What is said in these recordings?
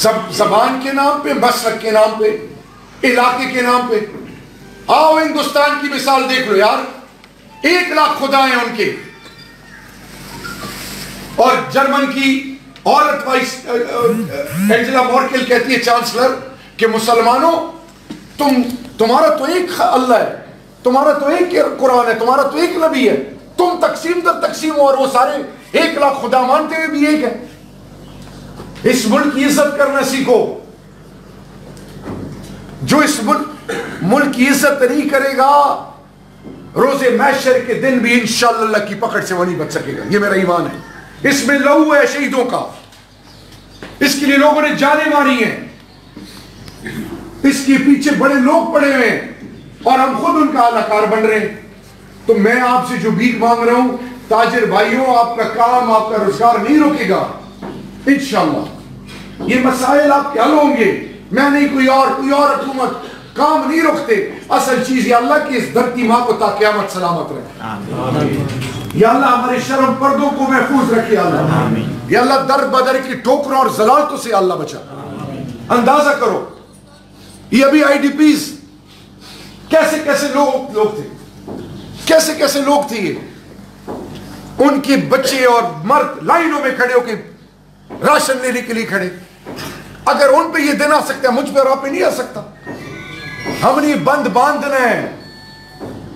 زبان کے نام پہ، مسلک کے نام پہ، علاقے کے نام پہ. آؤ ہندوستان کی مثال دیکھ لو یار، 1 لاکھ خدا ہیں ان کے. اور جرمن کی عورت وائس اینجلا مارکل کہتی ہے، چانسلر، کہ مسلمانوں تمہارا تو ایک اللہ ہے، تمہارا تو ایک قرآن ہے، تمہارا تو ایک نبی ہے، تم تقسیم در تقسیم اور وہ سارے 1 لاکھ خدا مانتے ہوئے بھی ایک ہے. اس ملک کی عزت کرنا سیکھو. جو اس ملک کی عزت نہیں کرے گا روز محشر کے دن بھی انشاءاللہ اللہ کی پکڑ سے وہ نہیں بچ سکے گا. یہ میرا ایمان ہے. اس میں لہو ہے شہیدوں کا، اس کے لیے لوگوں نے جانیں ماری ہیں، اس کے پیچھے بڑے لوگ پڑے ہوئے ہیں اور ہم خود ان کا اہلکار بن رہے ہیں. تو میں آپ سے جو بھیک مانگ رہا ہوں، تاجر بھائیوں، آپ کا کام، آپ کا روزگار نہیں رکے گا انشاءاللہ. یہ مسائل آپ کے حل ہوں گے. میں نہیں، کوئی اور حکومت کام نہیں رکھتے. اصل چیز یا اللہ کی اس دھرتی ماں کو تا قیامت سلامت رکھے. یا اللہ ہمارے شرم پردوں کو محفوظ رکھے. اللہ یا اللہ در بدر کی ٹھوکروں اور ضلالتوں سے اللہ بچا. اندازہ کرو یہ ابھی آئی ڈی پیز کیسے کیسے لوگ تھے، کیسے کیسے لوگ تھے. یہ ان کے بچے اور مرد لائنوں میں کھڑے ہو کے راشن لینے کے لیے کھڑے. اگر ان پہ یہ دن آ سکتا ہے، مجھ پہ اور آپ پہ نہیں آ سکتا. ہم نے بند باندھنا ہے،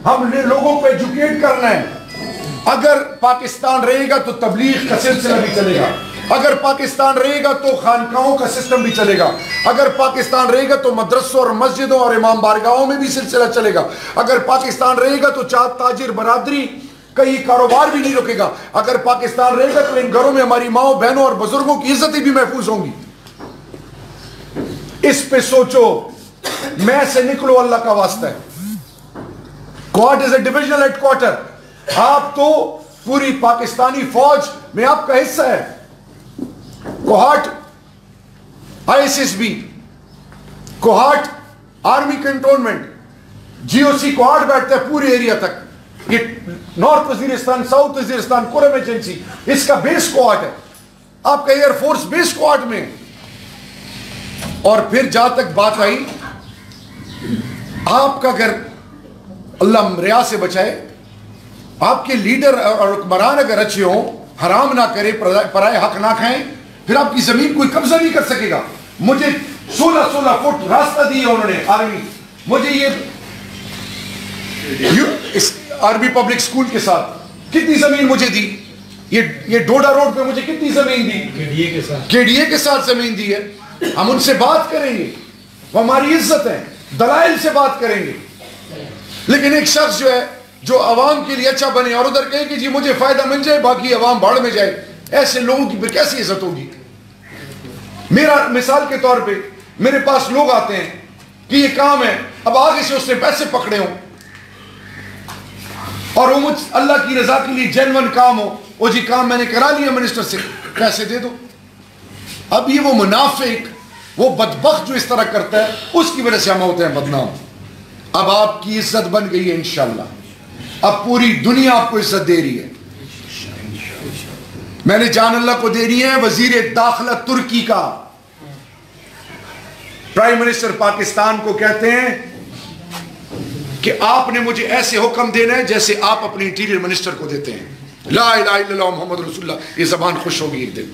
ہم نے لوگوں کو ایجوکیٹ کرنا ہے. اگر پاکستان رہے گا تو تبلیغ کا سلسلہ بھی چلے گا. اگر پاکستان رہے گا تو خانقاہوں کا سسٹم بھی چلے گا. اگر پاکستان رہے گا تو مدرسوں اور مسجدوں اور امام بارگاہوں میں بھی سلسلہ چلے گا. اگر پاکستان رہے گا تو تاجر برادری کئی کاروبار بھی نہیں رکے گا. اگر پاکستان رہے گا تو ان گھروں میں ہماری ماؤں بہنوں اور بزرگوں کی عزتیں بھی محفوظ ہوں گی. اس پہ سوچو. میں سے نکلو، اللہ کا واسطہ ہے. کوارٹ از اے ڈویژنل ہیڈ کوارٹر. آپ تو پوری پاکستانی فوج میں آپ کا حصہ ہے. Kohat I S S B, Kohat army cantonment, G O C Kohat بیٹھتا ہے پورے ایریا تک. یہ north Waziristan, south Waziristan, Kurram agency, اس کا بیس کوہاٹ ہے. آپ کا ایئر فورس بیس کوہاٹ میں. اور پھر جہاں تک بات آئی، آپ کا گھر اللہ ریا سے بچائے، آپ کے لیڈر اور حکمران اگر اچھے ہوں، حرام نہ کرے، پرائے حق نہ کھائیں، پھر آپ کی زمین کوئی قبضہ نہیں کر سکے گا. مجھے 16 فٹ راستہ دیا انہوں نے آرمی. مجھے یہ آرمی پبلک سکول کے ساتھ کتنی زمین مجھے دی. یہ ڈوڈا روڈ پہ مجھے کتنی زمین دی، کے ڈی اے کے ساتھ زمین دی ہے. ہم ان سے بات کریں گے، وہ ہماری عزت ہے، دلائل سے بات کریں گے. لیکن ایک شخص جو ہے جو عوام کے لیے اچھا بنے اور ادھر کہے کہ جی مجھے فائدہ مل جائے باقی عوام بھاڑ میں جائے، ایسے لوگوں کی پھر کیسی عزت ہوگی. میرا مثال کے طور پہ میرے پاس لوگ آتے ہیں کہ یہ کام ہے، اب آگے سے اس نے پیسے پکڑے ہوں اور وہ مجھ اللہ کی رضا کے لیے جینون کام ہو، وہ جی کام میں نے کرا لیا منسٹر سے، پیسے دے دو. اب یہ وہ منافق، وہ بدبخت جو اس طرح کرتا ہے، اس کی وجہ سے ہم ہوتے ہیں بدنام. اب آپ کی عزت بن گئی ہے انشاءاللہ. اب پوری دنیا آپ کو عزت دے رہی ہے. میں نے جان اللہ کو دے رہی ہے. وزیر داخلہ ترکی کا پرائم منسٹر پاکستان کو کہتے ہیں کہ آپ نے مجھے ایسے حکم دینا ہے جیسے آپ اپنے انٹیریئر منسٹر کو دیتے ہیں. لا الہ الا اللہ محمد رسول اللہ. یہ زبان خوش ہوگی ایک دن.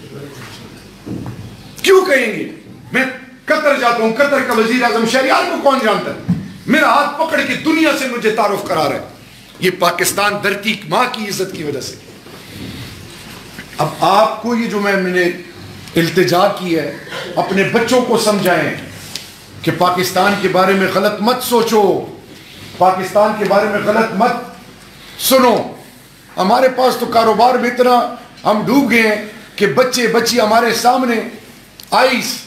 کیوں کہیں گے؟ میں قطر جاتا ہوں، قطر کا وزیر اعظم شہریار کو کون جانتا ہے؟ میرا ہاتھ پکڑ کے دنیا سے مجھے تعارف کرا رہا ہے. یہ پاکستان دھرتی ماں کی عزت کی وجہ سے. اب آپ کو یہ جو میں نے التجا کی ہے، اپنے بچوں کو سمجھائیں کہ پاکستان کے بارے میں غلط مت سوچو، پاکستان کے بارے میں غلط مت سنو. ہمارے پاس تو کاروبار میں اتنا ہم ڈوب گئے ہیں کہ بچے بچی ہمارے سامنے آئس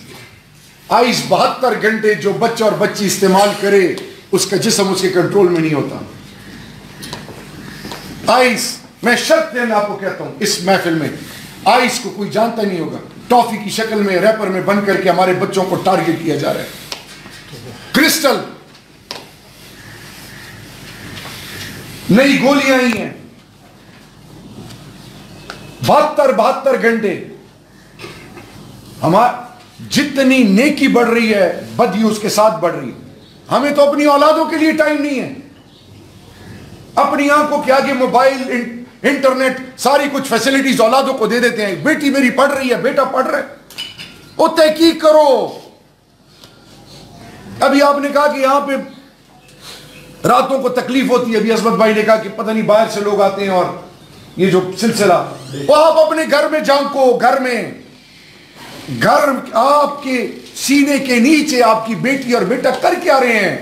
72 گھنٹے جو بچہ اور بچی استعمال کرے اس کا جسم اس کے کنٹرول میں نہیں ہوتا. آئس، میں شرط دینا آپ کو کہتا ہوں اس محفل میں، آئس کو کوئی جانتا نہیں ہوگا. ٹافی کی شکل میں ریپر میں بند کر کے ہمارے بچوں کو ٹارگٹ کیا جا رہا ہے. کرسٹل، نئی گولیاں آئی ہیں. 72 گھنٹے جتنی نیکی بڑھ رہی ہے بدی اس کے ساتھ بڑھ رہی ہے. ہمیں تو اپنی اولادوں کے لیے ٹائم نہیں ہے. اپنی آنکھوں کے آگے موبائل انٹرنیٹ ساری کچھ فیسلٹیز اولادوں کو دے دیتے ہیں. بیٹی میری پڑھ رہی ہے, بیٹا پڑھ رہا ہے, وہ تحقیق کرو. ابھی آپ نے کہا کہ یہاں پہ راتوں کو تکلیف ہوتی ہے. ابھی عظمت بھائی نے کہا کہ پتہ نہیں باہر سے لوگ آتے ہیں اور یہ جو سلسلہ, وہ آپ اپنے گھر میں جھانکو. گھر آپ کے سینے کے نیچے آپ کی بیٹی اور بیٹا کر کیا رہے ہیں.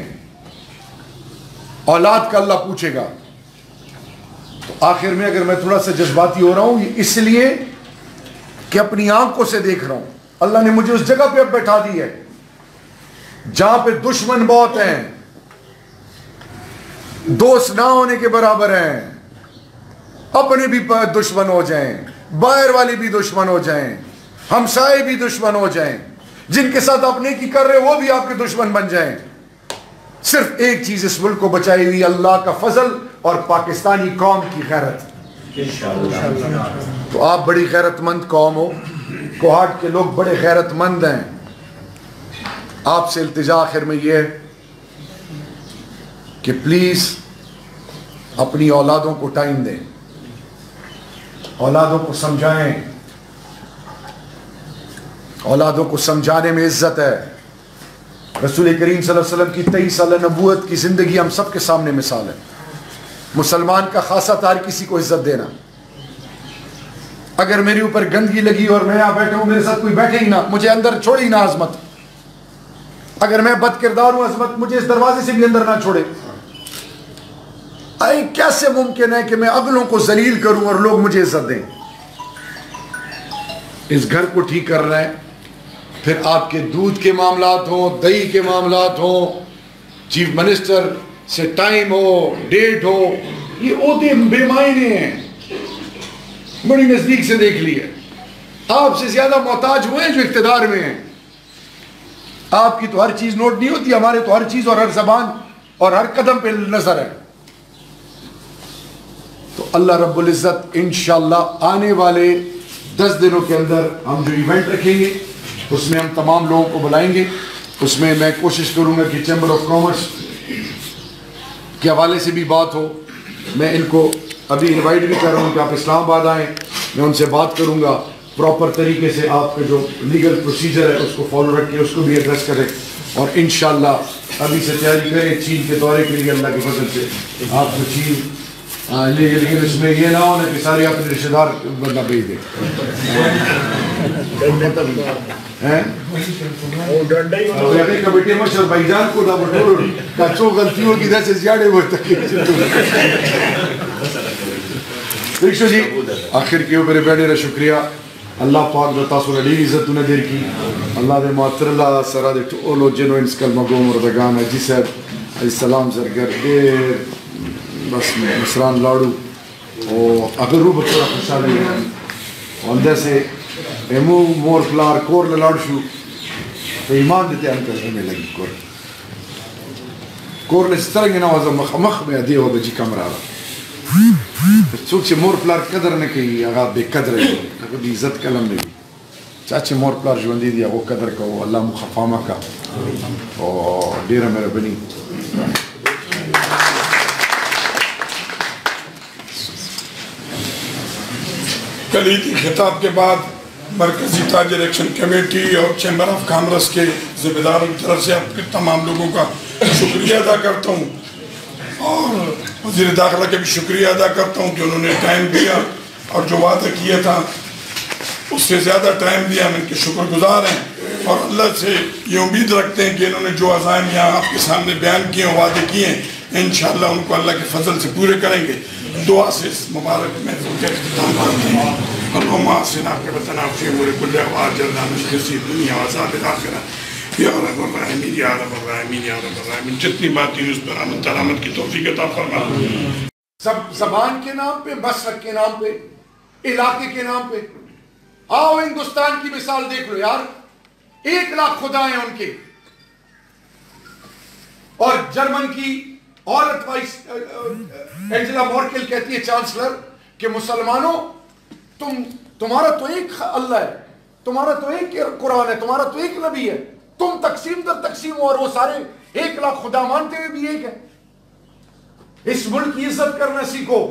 اولاد کا اللہ پوچھے گا. تو آخر میں اگر میں تھوڑا سا جذباتی ہو رہا ہوں یہ اس لیے کہ اپنی آنکھوں سے دیکھ رہا ہوں. اللہ نے مجھے اس جگہ پہ اب بیٹھا دی ہے جہاں پہ دشمن بہت ہیں, دوست نہ ہونے کے برابر ہیں. اپنے بھی دشمن ہو جائیں, باہر والے بھی دشمن ہو جائیں, ہمسائے بھی دشمن ہو جائیں, جن کے ساتھ آپ نیکی کر رہے وہ بھی آپ کے دشمن بن جائیں. صرف ایک چیز اس ملک کو بچائی ہوئی, اللہ کا فضل اور پاکستانی قوم کی غیرت. تو آپ بڑی غیرت مند قوم ہو, کوہاٹ کے لوگ بڑے غیرت مند ہیں. آپ سے التجا آخر میں یہ ہے کہ پلیز اپنی اولادوں کو ٹائم دیں, اولادوں کو سمجھائیں. اولادوں کو سمجھانے میں عزت ہے. رسول کریم صلی اللہ علیہ وسلم کی 23 سالہ نبوت کی زندگی ہم سب کے سامنے مثال ہے. مسلمان کا خاصہ ہر کسی کو عزت دینا. اگر میرے اوپر گندگی لگی اور میں یہاں بیٹھا ہوں, میرے ساتھ کوئی بیٹھے ہی نہ, مجھے اندر چھوڑے ہی نہ عظمت. اگر میں بد کردار ہوں عظمت, مجھے اس دروازے سے بھی اندر نہ چھوڑے. کیسے ممکن ہے کہ میں اگلوں کو ذلیل کروں اور لوگ مجھے عزت دیں. اس گھر کو ٹھیک کر رہے ہیں, پھر آپ کے دودھ کے معاملات ہوں, دہی کے معاملات ہوں, چیف منسٹر سے ٹائم ہو, ڈیٹ ہو, یہ عہدے بے معنی ہیں. بڑی نزدیک سے دیکھ لیے, آپ سے زیادہ محتاج ہوئے جو اقتدار میں ہیں. آپ کی تو ہر چیز نوٹ نہیں ہوتی, ہمارے تو ہر چیز اور ہر زبان اور ہر قدم پہ نظر ہے. تو اللہ رب العزت انشاءاللہ آنے والے 10 دنوں کے اندر ہم جو ایونٹ رکھیں گے اس میں ہم تمام لوگوں کو بلائیں گے. اس میں میں کوشش کروں گا کہ چیمبر آف کامرس کے حوالے سے بھی بات ہو. میں ان کو ابھی انوائٹ بھی کر رہا ہوں کہ آپ اسلام آباد آئیں, میں ان سے بات کروں گا. پراپر طریقے سے آپ کا جو لیگل پروسیجر ہے اس کو فالو رکھ کے اس کو بھی ایڈریس کریں, اور انشاءاللہ ابھی سے تیاری کریں چین کے دورے کے لیے. اللہ کے فضل سے آپ کو چین لیکن اس میں یہ نہ ہونا کہ سارے اپنے رشتے دار بندہ بھیج دیں. کمیٹی میں شر بھائی جان کو نہ بٹور کچوں غلطیوں کی وجہ سے زیادہ ہوتا ہے. جی آخر کے اوپر بیٹھے رہے, شکریہ. اللہ پاک دا تاسو علی عزت نے دیر کی. اللہ دے معطر اللہ سرا دے ٹولو جنو انس کلمہ گو مردگان حجی صاحب علیہ السلام زرگر دیر بس مصران لاڑو او اگر رو بچورا خوشحالی ہے اندر سے ایمو مور پلار کور لاڑ شو ایمان دیتے انکر ہمیں لگی کور لسترنگ نوازا مخ میں ادیه ہو بجی کمرہ څوک چې مور پلار قدر نه کوي هغه بې قدره وي, هغه د عزت کلم نه وي. چا چې مور پلار ژوندي دي هغو قدر کوو. الله مو خفا مه کړه او ډېره مهرباني. کلیدی خطاب کے بعد مرکزی تاجر ایکشن کمیٹی اور چیمبر آف کامرس کے ذمہ داروں کی طرف سے آپ کے تمام لوگوں کا شکریہ ادا کرتا ہوں, اور وزیر داخلہ کا بھی شکریہ ادا کرتا ہوں کہ انہوں نے ٹائم دیا اور جو وعدہ کیا تھا اس سے زیادہ ٹائم دیا. ہم ان کے شکر گزار ہیں اور اللہ سے یہ امید رکھتے ہیں کہ انہوں نے جو عزائم یہاں آپ کے سامنے بیان کیے ہیں, وعدے کیے ہیں, انشاءاللہ ان کو اللہ کے فضل سے پورے کریں گے. دعا سے اس مبارک محفل کا اختتام کرتے ہیں. اللہم آسنا عاقبتنا فی امور کلها واجرنا من خزي الدنیا وعذاب الآخرہ یا رب الرحمین یا رب الرحمین یا رب الرحمین. جتنی باتیں اس پر امن ترامت کی توفیق عطا فرما. زبان کے نام پہ, مسلک کے نام پہ, علاقے کے نام پہ. آؤ ہندوستان کی مثال دیکھ لو یار, 1 لاکھ خدا ہیں ان کے. اور جرمن کی عورت وائس اینجلا مارکل کہتی ہے چانسلر کہ مسلمانوں تمہارا تو ایک اللہ ہے, تمہارا تو ایک قرآن ہے، تمہارا تو ایک نبی ہے، تم تقسیم در تقسیم ہو اور وہ سارے 1 لاکھ خدا مانتے ہوئے بھی ایک ہے۔ اس ملک کی عزت کرنا سیکھو۔